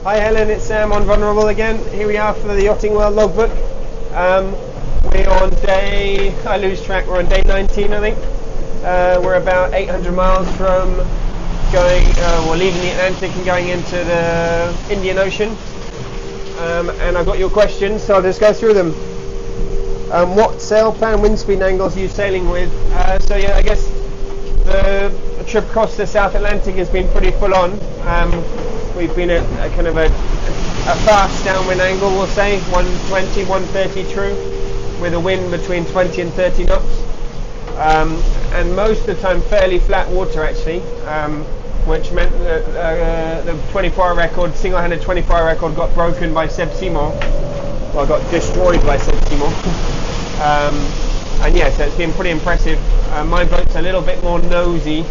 Hi Helen, it's Sam on Vulnerable again. Here we are for the Yachting World logbook. We're on day, I lose track, we're on day 19 I think. We're about 800 miles from leaving the Atlantic and going into the Indian Ocean. And I've got your questions, so I'll just go through them. What sail plan, wind speed and angles are you sailing with? I guess the trip across the South Atlantic has been pretty full on. We've been at a kind of a fast downwind angle, we'll say, 120, 130 true, with a wind between 20 and 30 knots. And most of the time fairly flat water actually, which meant that the 24-hour record, single-handed 24-hour record got broken by Seb Seymour. Well, got destroyed by Seb Seymour. And yeah, so it's been pretty impressive. My boat's a little bit more nosy.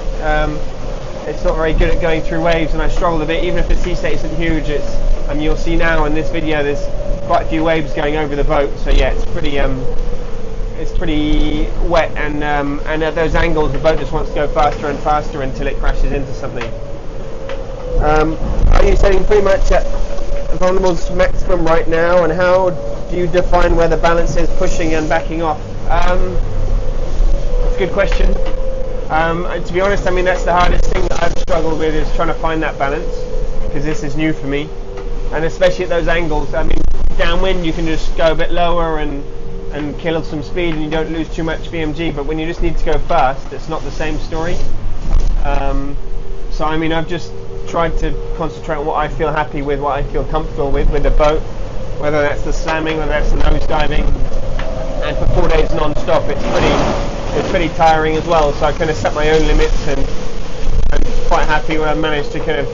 It's not very good at going through waves, and I struggled a bit, even if the sea state isn't huge. You'll see now in this video there's quite a few waves going over the boat, so yeah, it's pretty wet, and at those angles the boat just wants to go faster and faster until it crashes into something. Are you sailing pretty much at Vulnerable's maximum right now, and how do you define where the balance is pushing and backing off? That's a good question. To be honest, I mean, that's the hardest thing that I've struggled with, is trying to find that balance, because this is new for me, and especially at those angles. I mean, downwind you can just go a bit lower and kill some speed and you don't lose too much VMG, but when you just need to go fast, it's not the same story. So I mean, I've just tried to concentrate on what I feel happy with, what I feel comfortable with the boat, whether that's the slamming, whether that's the nose diving, and for 4 days non-stop it's pretty tiring as well, so I kind of set my own limits, and I'm quite happy when I've managed to kind of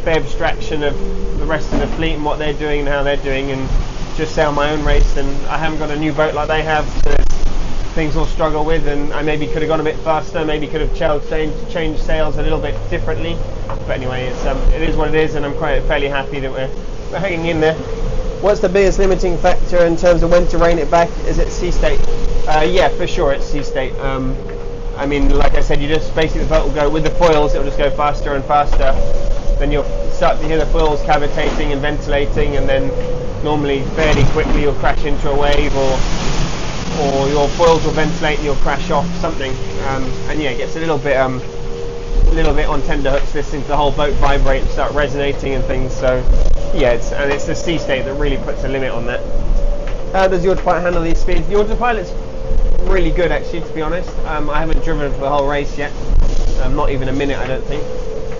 bear abstraction of the rest of the fleet and what they're doing and how they're doing, and just sail my own race. And I haven't got a new boat like they have, so there's things I'll struggle with, and I maybe could have gone a bit faster, maybe could have changed sails a little bit differently, but anyway, it is what it is, and I'm quite fairly happy that we're hanging in there. What's the biggest limiting factor in terms of when to rein it back? Is it sea state? Yeah, for sure it's sea state. I mean, like I said, you just basically, the boat will go with the foils, it'll just go faster and faster. Then you'll start to hear the foils cavitating and ventilating, and then normally fairly quickly you'll crash into a wave, or your foils will ventilate and you'll crash off something. And yeah, it gets a little bit on tenterhooks, listening to the whole boat vibrate and start resonating and things. So yeah, it's the sea state that really puts a limit on that. How does your autopilot handle these speeds? The autopilot's really good actually, to be honest. I haven't driven for the whole race yet, not even a minute I don't think,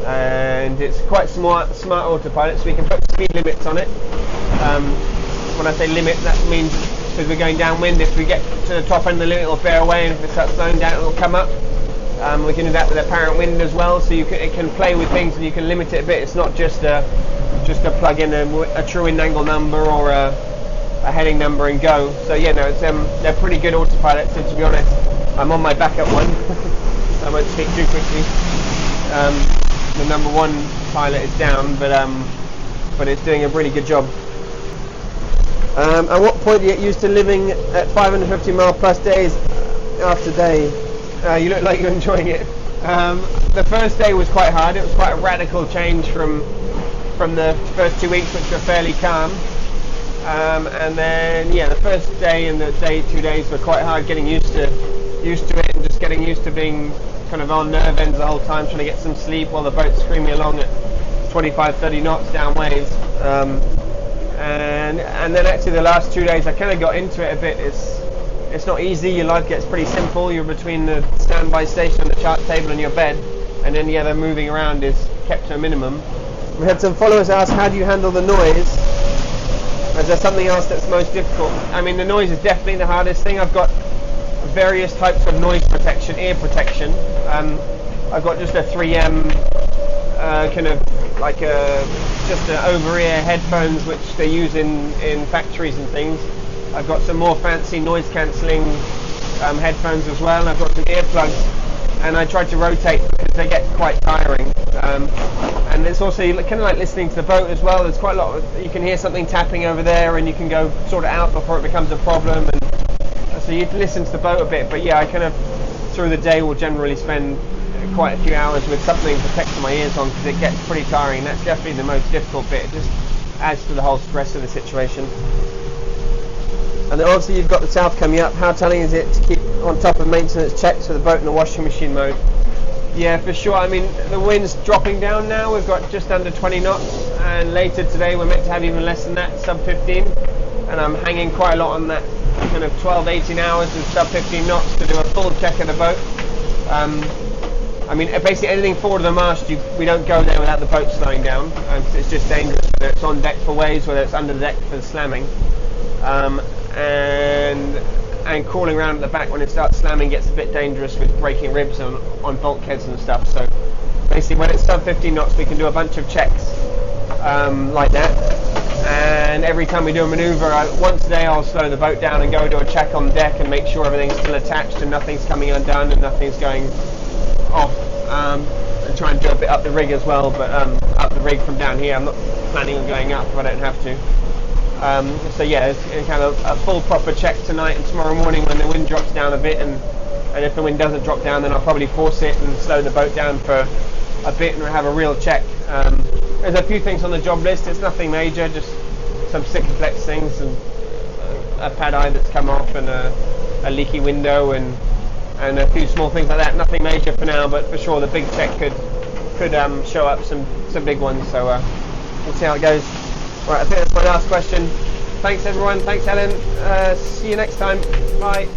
and it's quite smart autopilot, so we can put speed limits on it. When I say limit, that means because we're going downwind, if we get to the top end of the limit it'll bear away, and if it starts slowing down it'll come up. We can do that with apparent wind as well, so it can play with things and you can limit it a bit. It's not just a plug in a true wind angle number or a heading number and go. So yeah, no, they're pretty good autopilots, and to be honest, I'm on my backup one. I won't speak too quickly. The number one pilot is down, but it's doing a really good job. At what point do you get used to living at 550 mile plus days after day? You look like you're enjoying it. The first day was quite hard. It was quite a radical change from the first 2 weeks, which were fairly calm. And then yeah, the first day and the 2 days were quite hard, getting used to it, and just getting used to being kind of on nerve ends the whole time, trying to get some sleep while the boat's screaming along at 25-30 knots down waves. And then actually the last 2 days I kind of got into it a bit. It's not easy. Your life gets pretty simple. You're between the standby station and the chart table and your bed, and then the other moving around is kept to a minimum. We had some followers ask, how do you handle the noise? Is there something else that's most difficult? I mean, the noise is definitely the hardest thing. I've got various types of noise protection, ear protection. I've got just a 3M kind of like just an over-ear headphones, which they use in factories and things. I've got some more fancy noise cancelling headphones as well. I've got some earplugs, and I try to rotate because they get quite tiring. And it's also kind of like listening to the boat as well. There's quite a lot of, you can hear something tapping over there, and you can go sort it out before it becomes a problem. And so you listen to the boat a bit. But yeah, I kind of through the day will generally spend quite a few hours with something protecting my ears on, because it gets pretty tiring. That's definitely the most difficult bit. It just adds to the whole stress of the situation. And then obviously you've got the south coming up. How telling is it to keep on top of maintenance checks for the boat in the washing machine mode? Yeah, for sure. I mean, the wind's dropping down now. We've got just under 20 knots, and later today we're meant to have even less than that, sub 15. And I'm hanging quite a lot on that kind of 12-18 hours and sub 15 knots to do a full check of the boat. I mean, basically anything forward of the mast, we don't go there without the boat slowing down. It's just dangerous, whether it's on deck for waves, whether it's under the deck for slamming. And crawling around at the back when it starts slamming gets a bit dangerous with breaking ribs on bulkheads and stuff. So basically when it's sub 15 knots we can do a bunch of checks like that, and every time we do a manoeuvre, once a day I'll slow the boat down and go do a check on deck and make sure everything's still attached and nothing's coming undone and nothing's going off, and try and do a bit up the rig as well, but up the rig from down here. I'm not planning on going up if I don't have to. So yeah, it's kind of a full proper check tonight and tomorrow morning when the wind drops down a bit, and if the wind doesn't drop down then I'll probably force it and slow the boat down for a bit and have a real check. There's a few things on the job list. It's nothing major, just some Sikaflex things and a pad eye that's come off and a leaky window and a few small things like that. Nothing major for now, but for sure the big check could show up some big ones, so we'll see how it goes. Right, I think that's my last question. Thanks everyone, thanks Helen, see you next time, bye.